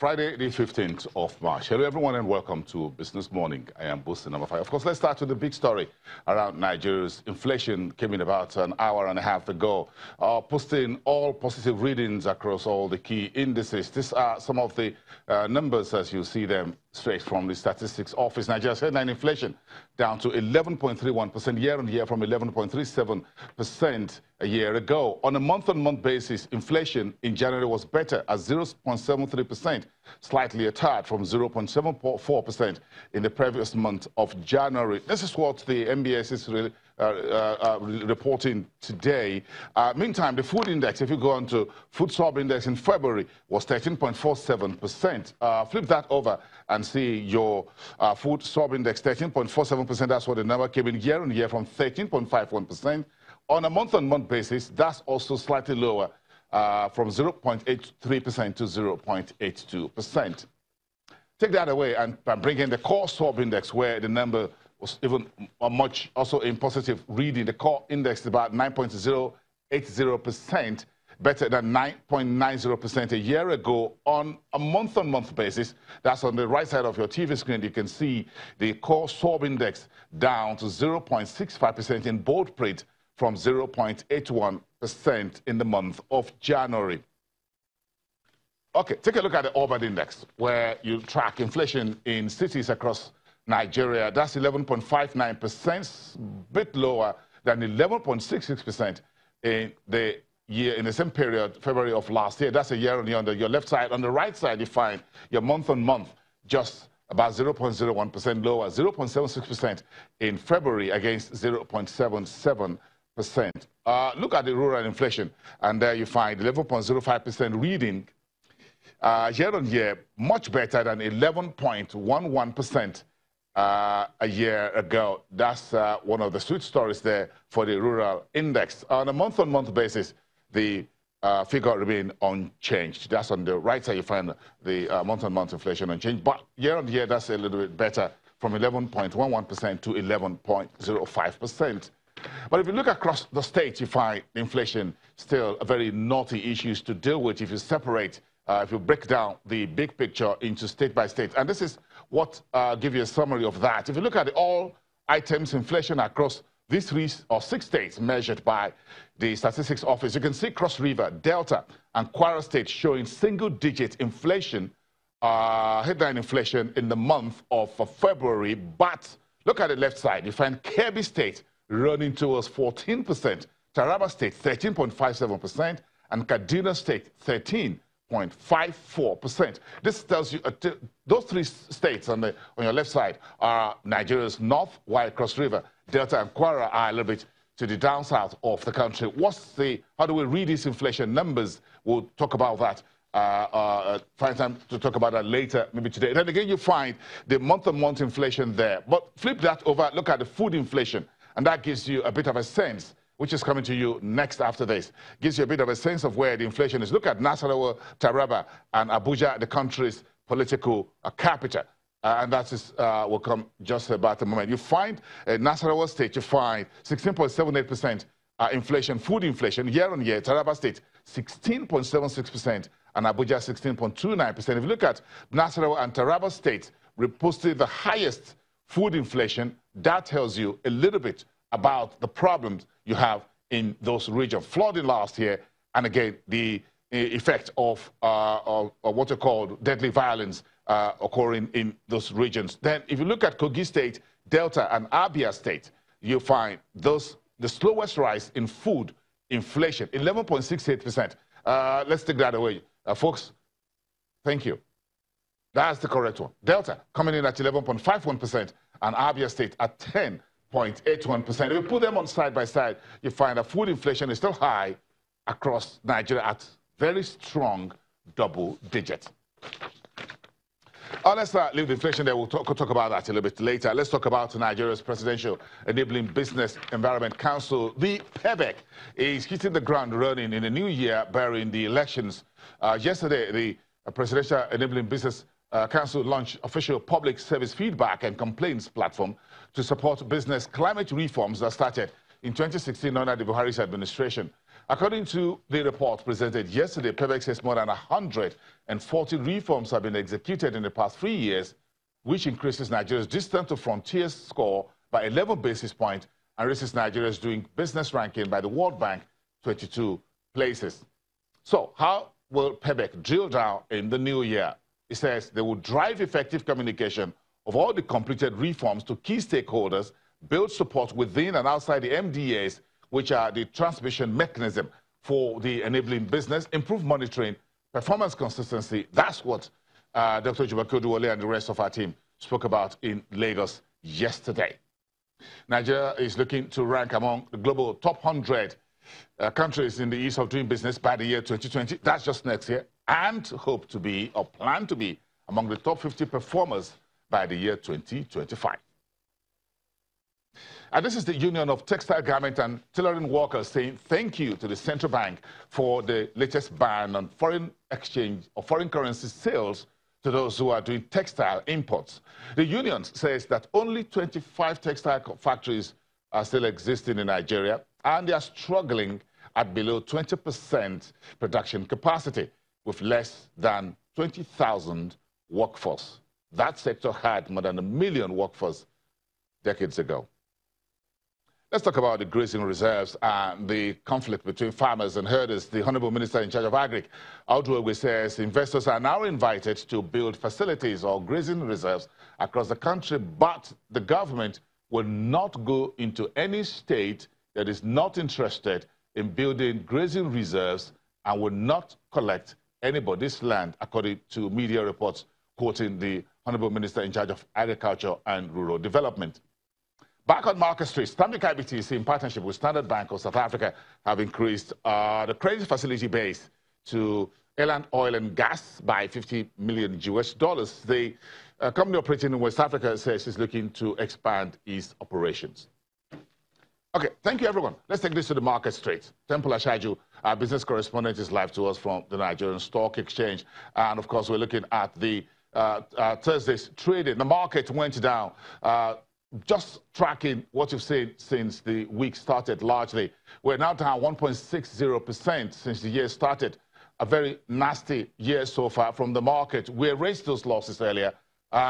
Friday, the 15th of March. Hello, everyone, and welcome to Business Morning. I am Booster number 5. Of course, let's start with the big story around Nigeria's inflation. Came in about an hour and a half ago, posting all positive readings across all the key indices. These are some of the numbers as you see them straight from the Statistics Office. Nigeria's headline inflation down to 11.31% year-on-year from 11.37% a year ago. On a month-on-month basis, inflation in January was better at 0.73%, slightly a tad from 0.74% in the previous month of January. This is what the MBS is reporting today. Meantime, the food index, if you go on to food sub index in February, was 13.47%. Flip that over and see your food sub index, 13.47%. That's what the number came in year on year from 13.51%. On a month-on-month basis, that's also slightly lower from 0.83% to 0.82%. Take that away and bring in the core sub index, where the number was even much also in positive reading. The core index is about 9.080%, better than 9.90% a year ago. On a month-on-month basis, that's on the right side of your TV screen, you can see the core sub index down to 0.65% in bold print from 0.81% in the month of January. Okay, take a look at the Ogbeh index, where you track inflation in cities across Nigeria. That's 11.59%, bit lower than 11.66% in the same period, February of last year. That's a year on year on your left side. On the right side, you find your month on month, just about 0.01% lower, 0.76% in February against 0.77%. Look at the rural inflation, and there you find 11.05% reading year on year, much better than 11.11% a year ago. That's one of the sweet stories there for the rural index. On a month-on-month basis, the figure remained unchanged. That's on the right side, you find the month-on-month inflation unchanged. But year on year, that's a little bit better, from 11.11% to 11.05%. But if you look across the states, you find inflation still a very naughty issues to deal with if you separate, if you break down the big picture into state by state. And this is what give you a summary of that. If you look at all items inflation across these 3 or 6 states measured by the Statistics Office, you can see Cross River, Delta, and Kwara State showing single-digit inflation, headline inflation in the month of February. But look at the left side, you find Kebbi State running towards 14%, Taraba State 13.57%, and Kaduna State 13.54%. This tells you those 3 states on your left side are Nigeria's north, while Cross River, Delta, and Kwara are a little bit to the down south of the country. How do we read these inflation numbers? We'll talk about that. Find time to talk about that later, maybe today. Then again, you find the month-on-month inflation there. But flip that over, look at the food inflation, and that gives you a bit of a sense, which is coming to you next after this. Gives you a bit of a sense of where the inflation is. Look at Nasarawa, Taraba, and Abuja, the country's political capital. And that is will come just about a moment. You find Nasarawa State, you find 16.78% inflation, food inflation, year on year. Taraba State, 16.76%, and Abuja, 16.29%. If you look at Nasarawa and Taraba State, reposted the highest food inflation. That tells you a little bit about the problems you have in those regions. Flooding last year, and again, the effect of what are called deadly violence occurring in those regions. Then, if you look at Kogi State, Delta, and Abia State, you find the slowest rise in food inflation, 11.68%. Let's take that away, folks. Thank you. That's the correct one. Delta coming in at 11.51%, and Abia State at 10.81%. If you put them on side by side, you find that food inflation is still high across Nigeria at very strong double digit. Let's leave the inflation there. We'll talk about that a little bit later. Let's talk about Nigeria's Presidential Enabling Business Environment Council. The PEBEC is hitting the ground running in the new year, bearing the elections. Yesterday, the Presidential Enabling Business Council launched official public service feedback and complaints platform to support business climate reforms that started in 2016 under the Buhari's administration. According to the report presented yesterday, PEBEC says more than 140 reforms have been executed in the past 3 years, which increases Nigeria's distance to frontiers score by 11 basis points and raises Nigeria's doing business ranking by the World Bank 22 places. So how will PEBEC drill down in the new year? It says they will drive effective communication of all the completed reforms to key stakeholders, build support within and outside the MDAs, which are the transmission mechanism for the enabling business, improve monitoring, performance consistency. That's what Dr. Jubakoduwole and the rest of our team spoke about in Lagos yesterday. Nigeria is looking to rank among the global top 100 countries in the ease of doing business by the year 2020. That's just next year. And hope to be, or plan to be, among the top 50 performers by the year 2025. And this is the Union of Textile Garment and Tailoring Workers saying thank you to the central bank for the latest ban on foreign exchange or foreign currency sales to those who are doing textile imports. The union says that only 25 textile factories are still existing in Nigeria, and they are struggling at below 20% production capacity with less than 20,000 workforce. That sector had more than 1 million workforce decades ago. Let's talk about the grazing reserves and the conflict between farmers and herders. The Honorable Minister in charge of Agric, Ogbeh, says investors are now invited to build facilities or grazing reserves across the country, but the government will not go into any state that is not interested in building grazing reserves and will not collect anybody's land, according to media reports quoting the Honorable Minister in charge of Agriculture and Rural Development. Back on Market Street, Stanbic IBTC, in partnership with Standard Bank of South Africa, have increased the credit facility base to Eland Oil and Gas by $50 million. The company operating in West Africa says it's looking to expand its operations. Okay, thank you, everyone. Let's take this to the Market Street. Temple Ashaju, our business correspondent, is live to us from the Nigerian Stock Exchange. And, of course, we're looking at the Thursday's trading. The market went down. Just tracking what you've seen since the week started largely. We're now down 1.60% since the year started. A very nasty year so far from the market. We erased those losses earlier.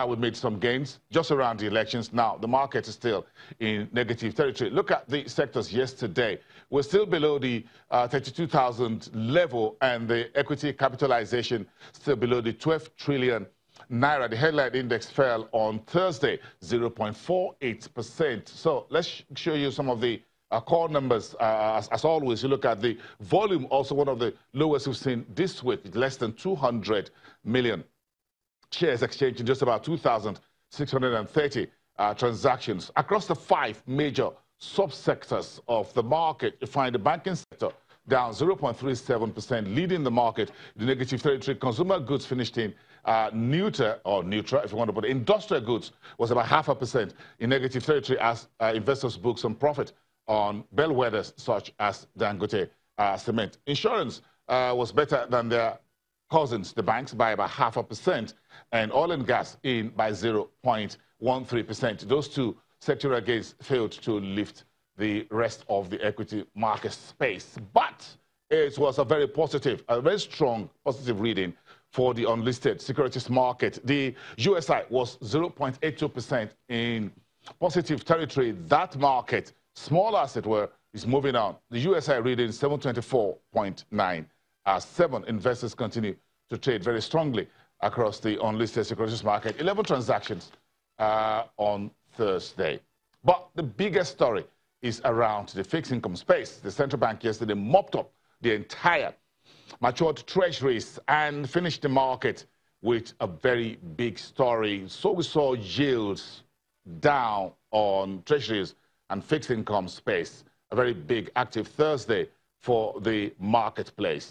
We made some gains just around the elections. Now, the market is still in negative territory. Look at the sectors yesterday. We're still below the 32,000 level, and the equity capitalization still below the 12 trillion Naira. The headline index fell on Thursday, 0.48%. So let's show you some of the core numbers. As always, you look at the volume, also one of the lowest we've seen this week, less than 200 million shares exchanged in just about 2,630 transactions. Across the 5 major subsectors of the market, you find the banking sector down 0.37%, leading the market. The negative territory, consumer goods finished in neutral, if you want to put it. Industrial goods was about 0.5% in negative territory as investors booked some profit on bellwethers such as Dangote Cement. Insurance was better than their cousins, the banks, by about 0.5%, and oil and gas in by 0.13%. Those two sectoral gains failed to lift the rest of the equity market space. But it was a very strong positive reading for the unlisted securities market. The USI was 0.82% in positive territory. That market, small as it were, is moving on. The USI reading 724.9. As 7 investors continue to trade very strongly across the unlisted securities market. 11 transactions on Thursday. But the biggest story is around the fixed income space. The central bank yesterday mopped up the entire matured treasuries and finished the market with a very big story. So we saw yields down on treasuries and fixed income space. A very big active Thursday for the marketplace.